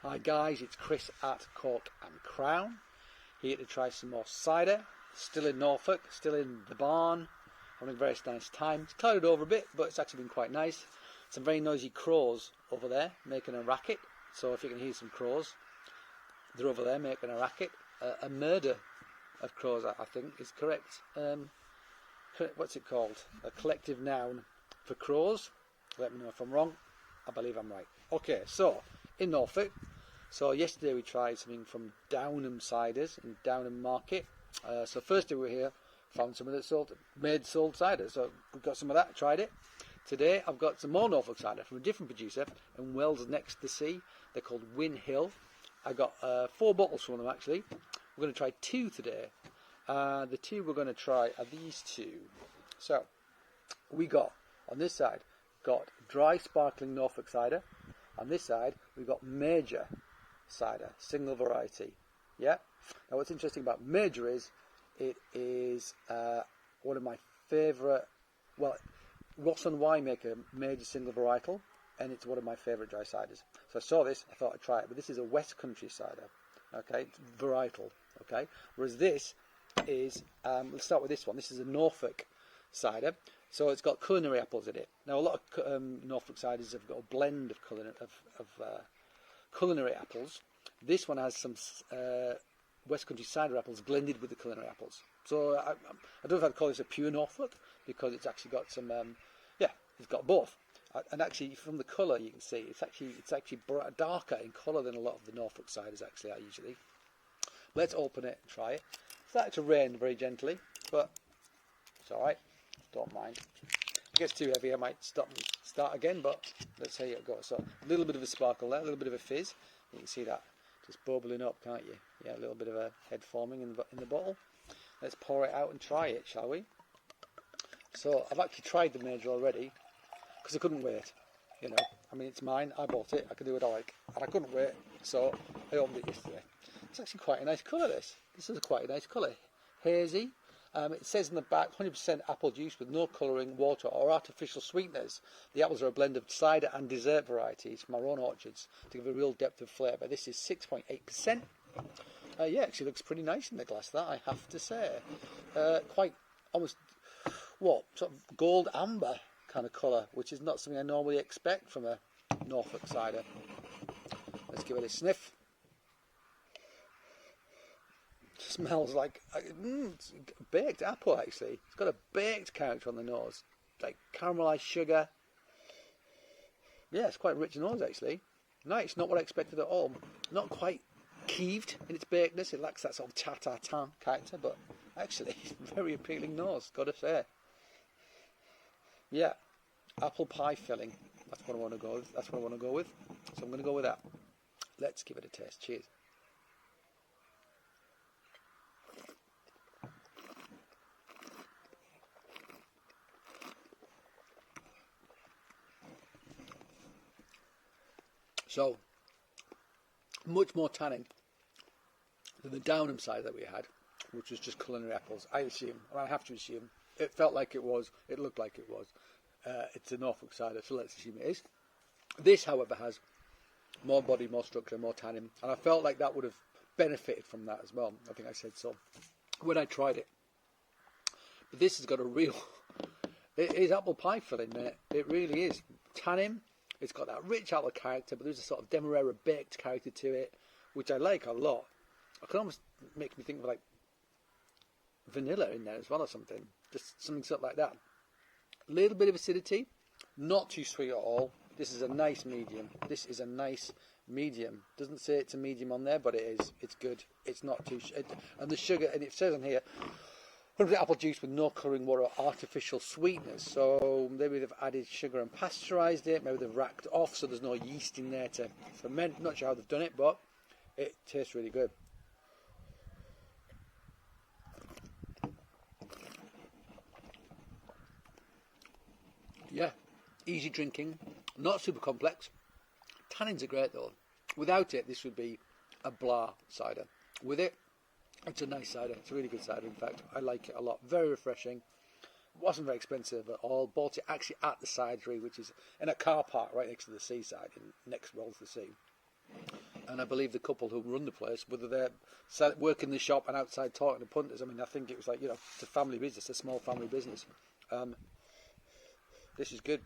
Hi guys, it's Chris at Cork and Crown, here to try some more cider. Still in Norfolk, still in the barn, having a very nice time. It's clouded over a bit, but it's actually been quite nice. Some very noisy crows over there making a racket, so if you can hear some crows, they're over there making a racket. A murder of crows, I think, is correct. What's it called? A collective noun for crows. Let me know if I'm wrong. I believe I'm right. Okay, so in Norfolk. So yesterday we tried something from Downham Ciders in Downham Market. So first day we were here, found someone that sold cider. So we got some of that, tried it. Today I've got some more Norfolk cider from a different producer in Wells next to the sea. They're called Whin. I got 4 bottles from them actually. We're going to try 2 today. The 2 we're going to try are these 2. So we got on this side dry sparkling Norfolk cider. On this side we've got major cider, single variety. Yeah. Now what's interesting about major is it is one of my favourite. Well, Ross and Wye make a major single varietal, and it's one of my favourite dry ciders. So I saw this, I thought I'd try it. But this is a West Country cider. Okay, it's varietal. Okay, whereas this is let's start with this one. This is a Norfolk cider. So it's got culinary apples in it. Now a lot of Norfolk ciders have got a blend of culinary apples. This one has some West Country cider apples blended with the culinary apples. So I don't know if I'd call this a pure Norfolk because it's actually got some it's got both. And actually from the colour you can see it's actually darker in colour than a lot of the Norfolk ciders actually are usually. Let's open it and try it. It's starting to rain very gently, but it's alright. Don't mind. If it gets too heavy I might stop and start again, but let's see how it goes. So a little bit of a sparkle there, a little bit of a fizz. You can see that just bubbling up, can't you? Yeah, a little bit of a head forming in the bottle. Let's pour it out and try it, shall we? So I've actually tried the major already because I couldn't wait. You know, I mean it's mine. I bought it. I can do what I like, and I couldn't wait. So I opened it yesterday. It's actually quite a nice colour. This is quite a nice colour, hazy. It says in the back 100% apple juice with no colouring, water or artificial sweeteners. The apples are a blend of cider and dessert varieties from our own orchards to give a real depth of flavour. This is 6.8%. Yeah, actually looks pretty nice in the glass, that I have to say. Quite almost, sort of gold amber kind of colour, which is not something I normally expect from a Norfolk cider. Let's give it a sniff. Smells like baked apple actually. It's got a baked character on the nose, like caramelised sugar. Yeah, it's quite rich nose actually. Nice, not what I expected at all. Not quite keeved in its bakedness. It lacks that sort of tartar character, but actually very appealing nose, gotta say. Yeah, apple pie filling. That's what I want to go with. So I'm going to go with that. Let's give it a taste. Cheers. So, much more tannin than the Downham cider that we had, which was just culinary apples. I have to assume. It felt like it was, it looked like it was. It's a Norfolk cider, so let's assume it is. This, however, has more body, more structure, more tannin, and I felt like that would have benefited from that as well. I think I said so when I tried it. But this has got a real, it is apple pie filling, mate. It really is. Tannin. It's got that rich apple character, but there's a sort of demerara baked character to it, which I like a lot. It can almost make me think of like vanilla in there as well or something. Just something sort of like that. A little bit of acidity, not too sweet at all. This is a nice medium. Doesn't say it's a medium on there, but it is. It's good. It's not too... and the sugar, and it says on here, 100% apple juice with no colouring, water or artificial sweeteners. So maybe they've added sugar and pasteurised it. Maybe they've racked off so there's no yeast in there to ferment. Not sure how they've done it, but it tastes really good. Yeah, easy drinking, not super complex. Tannins are great though. Without it, this would be a blah cider. With it, it's a nice cider. It's a really good cider, in fact. I like it a lot. Very refreshing. Wasn't very expensive at all. Bought it actually at the cidery, which is in a car park right next to the seaside, next Wells to the sea. And I believe the couple who run the place, whether they're working the shop and outside talking to punters, I mean, I think it was like, it's a family business, a small family business. This is good.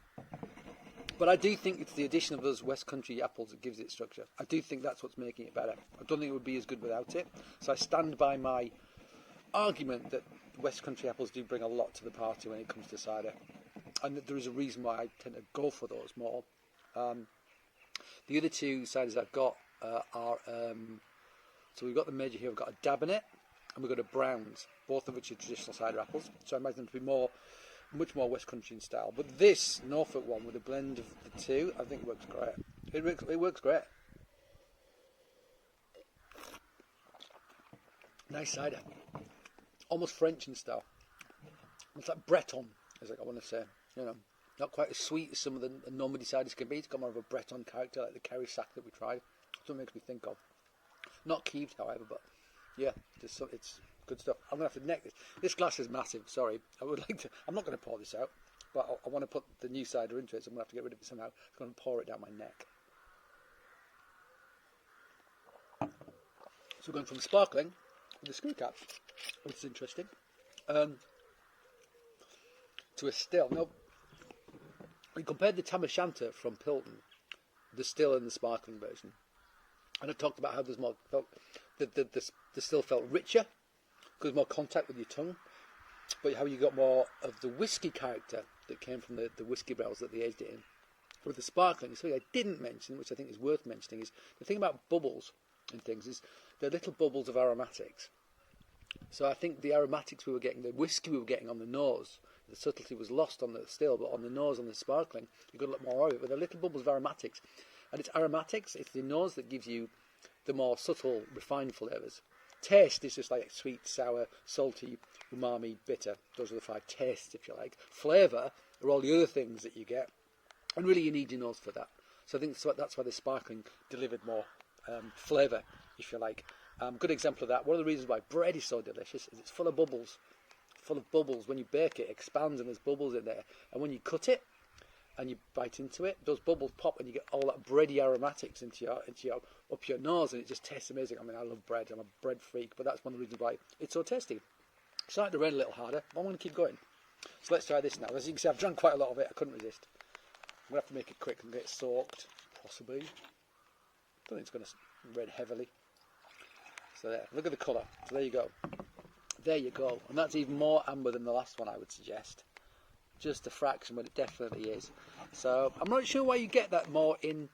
But I do think it's the addition of those West Country apples that gives it structure. I do think that's what's making it better. I don't think it would be as good without it. So I stand by my argument that West Country apples do bring a lot to the party when it comes to cider. And that there is a reason why I tend to go for those more. The other two ciders I've got are, so we've got the major here, we've got a Dabinet and we've got a Browns, both of which are traditional cider apples. So I imagine them to be much more West Country in style. But this Norfolk one with a blend of the two, I think works great. It works great. Nice cider. Almost French in style. It's like Breton, as I want to say. Not quite as sweet as some of the Normandy ciders can be. It's got more of a Breton character, like the Kerry Sack that we tried. That's what it makes me think of. Not Keeved, however, but yeah, it's good stuff. I'm going to have to neck this. This glass is massive, sorry. I'm not going to pour this out, but I want to put the new cider into it, so I'm going to have to get rid of it somehow. I'm going to pour it down my neck. So we're going from sparkling with the screw cap, which is interesting, to a still. Now, we compared the Tam O'Shanter from Pilton, the still and the sparkling version, and I talked about how there's more the still felt richer because more contact with your tongue, but how you got more of the whiskey character that came from the whiskey barrels that they aged it in. With the sparkling, something I didn't mention, which I think is worth mentioning, is the thing about bubbles and things is they're little bubbles of aromatics. So I think the aromatics we were getting, the whiskey we were getting on the nose, the subtlety was lost on the still, but on the nose, on the sparkling, you got a lot more of it. But they're little bubbles of aromatics. And it's aromatics, it's the nose that gives you the more subtle, refined flavours. Taste is just like sweet, sour, salty, umami, bitter. Those are the 5 tastes, if you like. Flavour are all the other things that you get. And really you need your nose for that. So I think that's why the sparkling delivered more flavour, if you like. Good example of that. One of the reasons why bread is so delicious is it's full of bubbles. Full of bubbles. When you bake it, it expands and there's bubbles in there. And when you cut it and you bite into it, those bubbles pop and you get all that bready aromatics up your nose, and it just tastes amazing. I mean, I love bread. I'm a bread freak, but that's one of the reasons why it's so tasty. Starting to rain a little harder, but I'm going to keep going. So let's try this now. As you can see, I've drank quite a lot of it. I couldn't resist. I'm going to have to make it quick and get soaked, possibly. I don't think it's going to rain heavily. So there, look at the colour. So there you go. There you go. And that's even more amber than the last one, I would suggest. Just a fraction, but it definitely is. So I'm not sure why you get that more in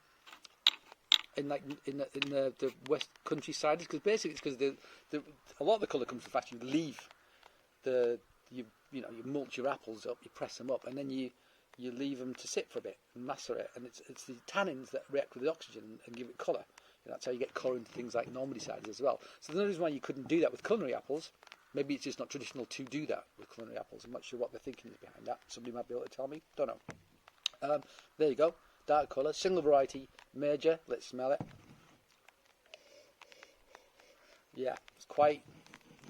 the West Country ciders, because basically it's because a lot of the colour comes from the fact you leave you mulch your apples up, you press them up, and then you leave them to sit for a bit and macerate, and it's the tannins that react with the oxygen and give it colour. And that's how you get colour into things like Normandy ciders as well. So there's no reason why you couldn't do that with culinary apples. Maybe it's just not traditional to do that with culinary apples. I'm not sure what the thinking is behind that. Somebody might be able to tell me. Don't know. There you go. Dark colour. Single variety. Major. Let's smell it. Yeah. It's quite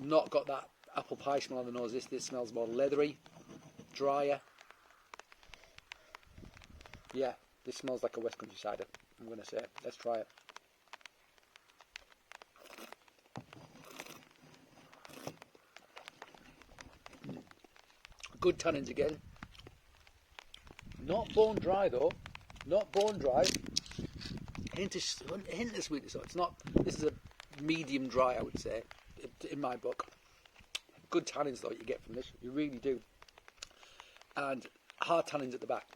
not got that apple pie smell on the nose. This smells more leathery. Drier. Yeah. This smells like a West Country cider, I'm going to say. Let's try it. Good tannins again. Not bone dry though. Not bone dry. Hint of sweetness. So it's not. This is a medium dry, I would say, in my book. Good tannins though you get from this. You really do. And hard tannins at the back.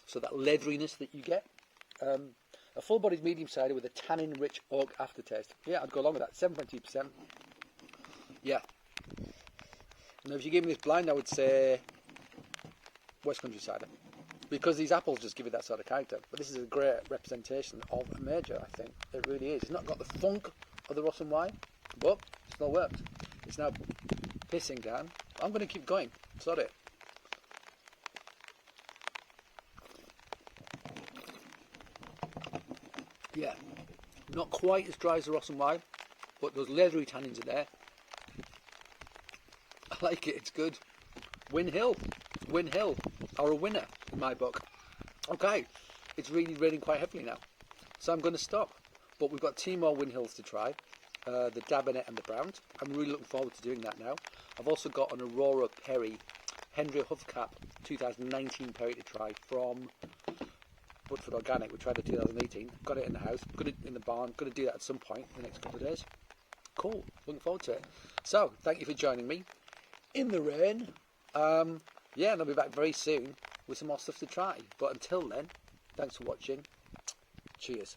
So that leatheriness that you get. A full-bodied medium cider with a tannin-rich oak aftertaste. Yeah, I'd go along with that. 7.2%. Yeah. Now, if you gave me this blind, I would say West Country cider, because these apples just give it that sort of character. But this is a great representation of a major, I think. It really is. It's not got the funk of the Ross and Wine, but it still works. It's now pissing down. I'm going to keep going. Sorry. Yeah, not quite as dry as the Ross and Wine, but those leathery tannins are there. I like it, it's good. Whin Hill, or a winner in my book. Okay, it's really raining quite heavily now, so I'm going to stop. But we've got 2 more Whin Hills to try, the Dabinet and the Browns. I'm really looking forward to doing that now. I've also got an Aurora Perry, Hendria Huffcap 2019 Perry to try from Woodford Organic. We tried it 2018, got it in the house, in the barn, going to do that at some point in the next couple of days. Cool, looking forward to it. So, thank you for joining me in the rain. Yeah, and I'll be back very soon with some more stuff to try. But until then, thanks for watching. Cheers.